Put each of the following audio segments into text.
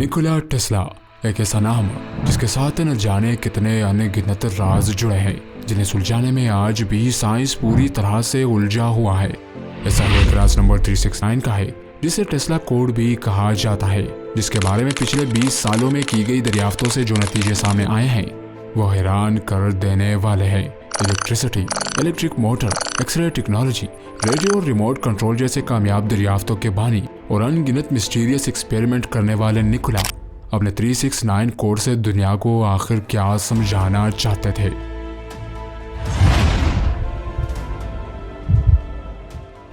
Nikola Tesla एक ऐसा नाम जिसके साथ न जाने कितने अनगिनत राज जुड़े हैं, जिन्हें सुलझाने में आज भी साइंस पूरी तरह से उलझा हुआ है। ऐसा ही एक राज नंबर 369 का है, जिसे टेस्ला कोड भी कहा जाता है, जिसके बारे में पिछले 20 सालों में की गई दरियाफ्तों से जो नतीजे सामने आए हैं वो हैरान कर देने वाले हैं। Electricity, electric motor, x ray technology, radio और रिमोट कंट्रोल जैसे कामयाब दरियाफ्तों के बानी और अनगिनत मिस्टीरियस एक्सपेरिमेंट करने वाले निकोला अपने 369 कोड से दुनिया को आखिर क्या समझाना चाहते थे।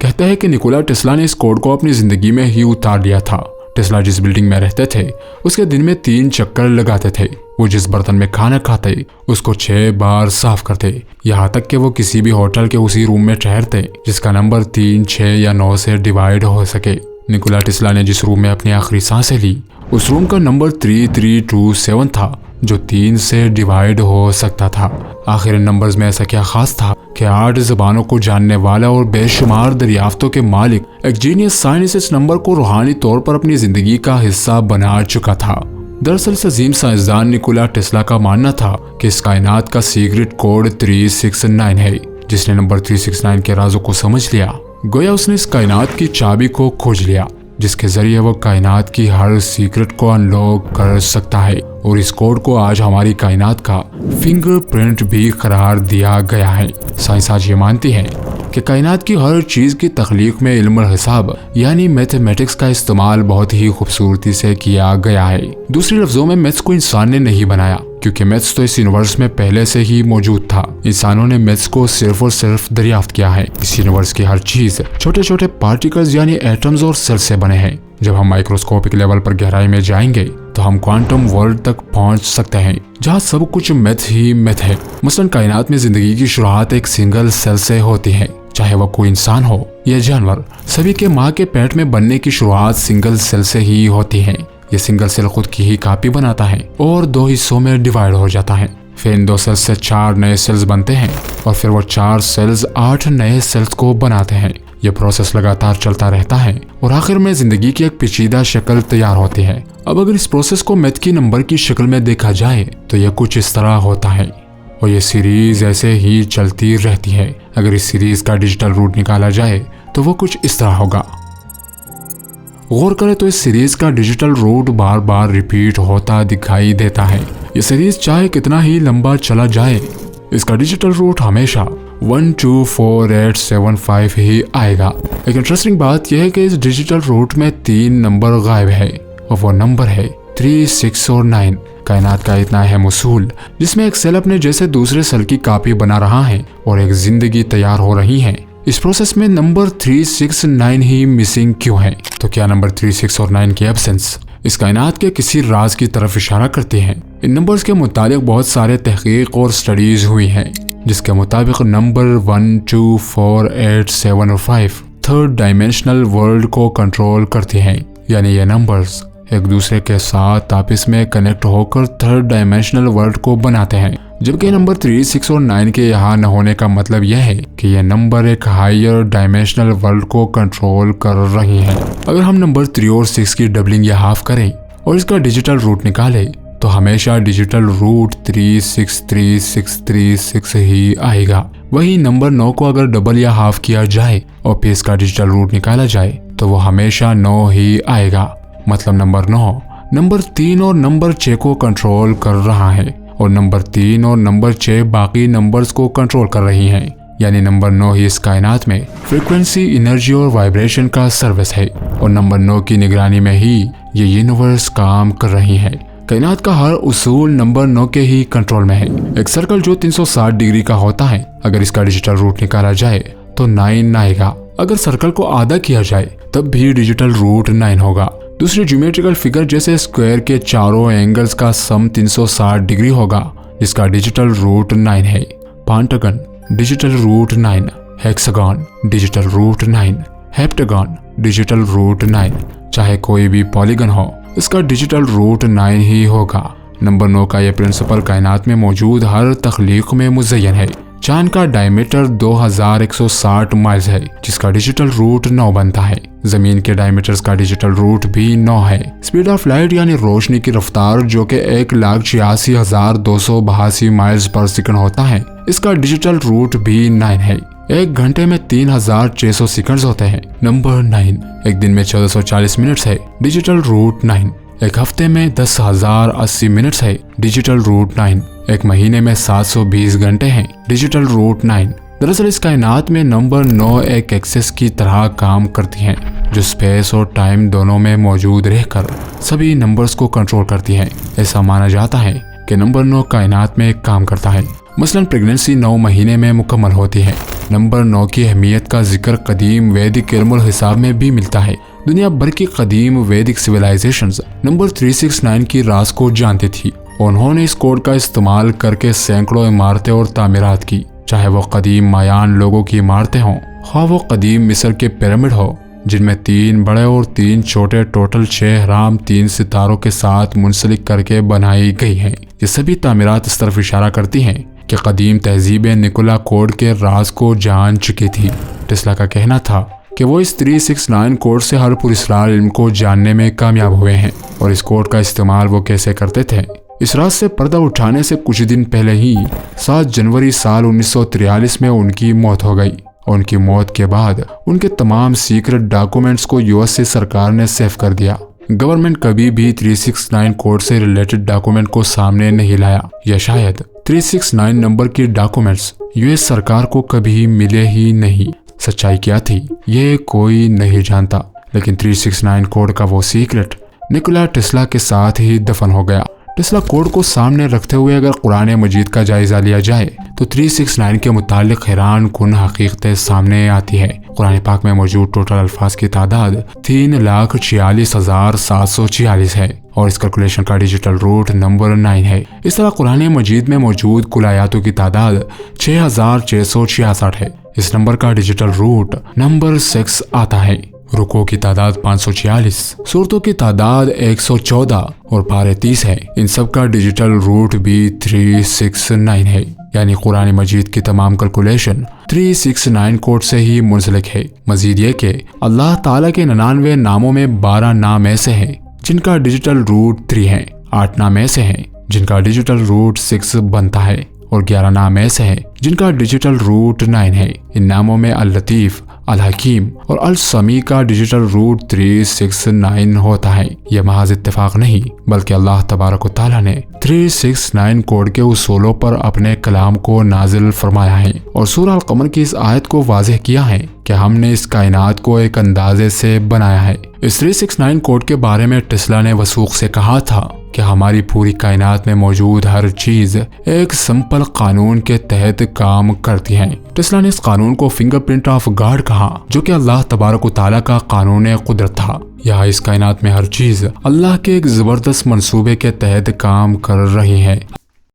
कहते हैं कि निकोला टेस्ला ने इस कोड को अपनी जिंदगी में ही उतार लिया था। टेस्ला जिस बिल्डिंग में रहते थे उसके दिन में 3 चक्कर लगाते थे। वो जिस बर्तन में खाना खाते उसको 6 बार साफ करते, यहाँ तक कि वो किसी भी होटल के उसी रूम में ठहरते जिसका नंबर 3, 6 या 9 से डिवाइड हो सके। निकोला टेस्ला ने जिस रूम में अपनी आखिरी सांसें ली उस रूम का नंबर 3327 था, जो 3 से डिवाइड हो सकता था। आखिर इन नंबर्स में ऐसा क्या खास था कि 8 ज़बानों को जानने वाला और बेशुमार दरियाफ्तों के मालिक एक जीनियस साइंस इस नंबर को रूहानी तौर पर अपनी जिंदगी का हिस्सा बना चुका था। दरअसल अजीम साइंसदान निकोला टेस्ला का मानना था कि इस कायनात का सीक्रेट कोड 369 है। जिसने नंबर 369 के राजों को समझ लिया, गोया उसने इस कायनात की चाबी को खोज लिया, जिसके जरिए वो कायनात की हर सीक्रेट को अनलॉक कर सकता है। और इस कोड को आज हमारी कायनात का फिंगरप्रिंट भी करार दिया गया है। साइंस आज ये मानती है कि कायनात की हर चीज की तख्लीक में इल्म हिसाब यानी मैथमेटिक्स का इस्तेमाल बहुत ही खूबसूरती से किया गया है। दूसरे लफ्जों में मैथ्स को इंसान ने नहीं बनाया, क्योंकि मैथ्स तो इस यूनिवर्स में पहले से ही मौजूद था। इंसानों ने मैथ्स को सिर्फ और सिर्फ दरियाफ्त किया है। इस यूनिवर्स की हर चीज छोटे छोटे पार्टिकल्स यानी एटम्स और सेल्स से बने हैं। जब हम माइक्रोस्कोपिक लेवल पर गहराई में जाएंगे तो हम क्वांटम वर्ल्ड तक पहुंच सकते हैं, जहां सब कुछ मैथ ही मैथ है। मसलन कायनात में जिंदगी की शुरुआत एक सिंगल सेल से होती है, चाहे वह कोई इंसान हो या जानवर। सभी के माँ के पेट में बनने की शुरुआत सिंगल सेल से ही होती है। ये सिंगल सेल खुद की ही कॉपी बनाता है और 2 हिस्सों में डिवाइड हो जाता है। फिर इन 2 सेल्स से 4 नए सेल्स बनते हैं और फिर वो 4 सेल्स 8 नए सेल्स को बनाते हैं। ये प्रोसेस लगातार चलता रहता है और आखिर में जिंदगी की एक पेचीदा शक्ल तैयार होती है। अब अगर इस प्रोसेस को मैथ की नंबर की शक्ल में देखा जाए तो ये कुछ इस तरह होता है और ये सीरीज ऐसे ही चलती रहती है। अगर इस सीरीज का डिजिटल रूट निकाला जाए तो वो कुछ इस तरह होगा। गौर करें तो इस सीरीज का डिजिटल रूट बार बार रिपीट होता दिखाई देता है। ये सीरीज चाहे कितना ही लंबा चला जाए, इसका डिजिटल रूट हमेशा 124875 ही आएगा। एक इंटरेस्टिंग बात यह है कि इस डिजिटल रूट में 3 नंबर गायब है और वो नंबर है 3, 6 और 9। कायनात का इतना अहम उसूल जिसमें एक सेल अपने जैसे दूसरे सेल की कॉपी बना रहा है और एक जिंदगी तैयार हो रही है, इस प्रोसेस में नंबर 369 ही मिसिंग क्यों है? तो क्या नंबर 3, 6 और 9 की एब्सेंस इस कायनात के किसी राज की तरफ इशारा करती है? इन नंबर्स के मुताबिक बहुत सारे तहकीक और स्टडीज हुई हैं, जिसके मुताबिक नंबर 1, 2, 4, 8, 7 और 5 थर्ड डायमेंशनल वर्ल्ड को कंट्रोल करती हैं। यानी ये नंबर्स एक दूसरे के साथ आपस में कनेक्ट होकर थर्ड डायमेंशनल वर्ल्ड को बनाते हैं। जबकि नंबर 3, 6 और 9 के यहाँ न होने का मतलब यह है कि ये नंबर एक हायर डायमेंशनल वर्ल्ड को कंट्रोल कर रही हैं। अगर हम नंबर 3 और 6 की डबलिंग या हाफ करें और इसका डिजिटल रूट निकालें तो हमेशा डिजिटल रूट 36366 ही आएगा। वही नंबर 9 को अगर डबल या हाफ किया जाए और फिर इसका डिजिटल रूट निकाला जाए तो वो हमेशा 9 ही आएगा। मतलब नंबर 9 नंबर 3 और नंबर 6 को कंट्रोल कर रहा है और नंबर 3 और नंबर 6 बाकी नंबर्स को कंट्रोल कर रही हैं। यानी नंबर 9 ही इस कायनात में फ्रीक्वेंसी, एनर्जी और वाइब्रेशन का सर्विस है और नंबर 9 की निगरानी में ही ये यूनिवर्स काम कर रही है। कायनात का हर उसूल नंबर 9 के ही कंट्रोल में है। एक सर्कल जो 360 डिग्री का होता है, अगर इसका डिजिटल रूट निकाला जाए तो 9 आएगा। अगर सर्कल को आधा किया जाए तब भी डिजिटल रूट 9 होगा। दूसरे ज्योमेट्रिकल फिगर जैसे स्क्वायर के चारों एंगल्स का सम 360 डिग्री होगा, जिसका डिजिटल रूट 9 है। Pentagon digital root 9, hexagon digital root 9, heptagon digital root 9। चाहे कोई भी पॉलीगन हो, इसका डिजिटल रूट 9 ही होगा। नंबर 9 का यह प्रिंसिपल कायनात में मौजूद हर तख्लीक में मुज़य्यन है। चांद का डायमीटर 2160 माइल्स है, जिसका डिजिटल रूट 9 बनता है। जमीन के डायमीटर्स का डिजिटल रूट भी 9 है। स्पीड ऑफ लाइट यानी रोशनी की रफ्तार जो कि 1,86,282 माइल्स पर सेकंड होता है, इसका डिजिटल रूट भी 9 है। एक घंटे में 3600 सेकंड्स होते हैं। नंबर 9, एक दिन में 1440 मिनट्स है, डिजिटल रूट 9। एक हफ्ते में 10,080 मिनट्स है, डिजिटल रूट 9। एक महीने में 720 घंटे हैं, डिजिटल रूट 9। दरअसल इस कायनात में नंबर 9 एक एक्सेस की तरह काम करती हैं, जो स्पेस और टाइम दोनों में मौजूद रहकर सभी नंबर्स को कंट्रोल करती हैं। ऐसा माना जाता है कि नंबर 9 कायनात में काम करता है। मसलन प्रेगनेंसी 9 महीने में मुकम्मल होती है। नंबर 9 की अहमियत का जिक्र कदीम वैदिक इल्मुल हिसाब में भी मिलता है। दुनिया भर की कदीम वैदिक सिविलाइजेशंस नंबर 369 की राज को जानती थी। उन्होंने इस कोड का इस्तेमाल करके सैकड़ों इमारतें और तामीरात की, चाहे वो कदीम मायान लोगों की इमारतें हों, ख़्वाह वो कदीम मिस्र के पिरामिड हो, जिनमें 3 बड़े और 3 छोटे टोटल 6 हराम 3 सितारों के साथ मुंसलिक करके बनाई गई हैं। ये सभी तामीरात इस तरफ इशारा करती हैं कि कदीम तहजीबें निकोला कोड के राज को जान चुकी थी। टेस्ला का कहना था कि वो इस 369 कोड से हर पुरस्रार इल्म को जानने में कामयाब हुए हैं, और इस कोड का इस्तेमाल वो कैसे करते थे। इस राज से पर्दा उठाने से कुछ दिन पहले ही 7 जनवरी साल 1943 में उनकी मौत हो गई। उनकी मौत के बाद उनके तमाम सीक्रेट डॉक्यूमेंट्स को यूएस सरकार ने सेव कर दिया। गवर्नमेंट कभी भी 369 कोड से रिलेटेड डॉक्यूमेंट को सामने नहीं लाया, या शायद 369 नंबर की डॉक्यूमेंट्स यूएस सरकार को कभी मिले ही नहीं। सच्चाई क्या थी ये कोई नहीं जानता, लेकिन 369 कोड का वो सीक्रेट निकोला टेस्ला के साथ ही दफन हो गया। टेस्ला कोड को सामने रखते हुए अगर कुरान मजीद का जायजा लिया जाए तो 369 के मुतालिक हैरान कुन हकीकतें सामने आती है। कुरान पाक में मौजूद टोटल अल्फाज की तादाद 3,46,746 है, और इस कैलकुलेशन का डिजिटल रूट नंबर 9 है। इस तरह कुरान मजीद में मौजूद कुल आयातों की तादाद 6,666 है। इस नंबर का डिजिटल रूट नंबर 6 आता है। रुकों की तादाद 546, सूरतों की तादाद 114 और पारे 30 है। इन सब का डिजिटल रूट भी 369 है, यानी कुरान मजीद की तमाम कैलकुलेशन 369 कोड से ही मुंसलिक है। मजीद ये कि अल्लाह ताला के 99 नामों में 12 नाम ऐसे हैं जिनका डिजिटल रूट 3 है, 8 नाम ऐसे हैं जिनका डिजिटल रूट 6 बनता है, और 11 नाम ऐसे हैं जिनका डिजिटल रूट 9 है। इन नामों में अल लतीफ, अल हकीम और अल समी का डिजिटल रूट 369 होता है। यह महज इत्तेफाक नहीं, बल्कि अल्लाह तबारक व तआला ने 369 कोड के उसूलों पर अपने कलाम को नाजिल फरमाया है, और सूरह अल कमर की इस आयत को वाज़ेह किया है कि हमने इस कायनात को एक अंदाजे से बनाया है। इस 369 कोड के बारे में टेस्ला ने वसूख से कहा था कि हमारी पूरी कायनात में मौजूद हर चीज एक सिंपल कानून के तहत काम करती है। टेस्ला ने इस कानून को फिंगरप्रिंट ऑफ गॉड कहा, जो कि अल्लाह तबारक व तआला का कानून कुदरत था। यहाँ इस कायनात में हर चीज अल्लाह के एक जबरदस्त मंसूबे के तहत काम कर रही है।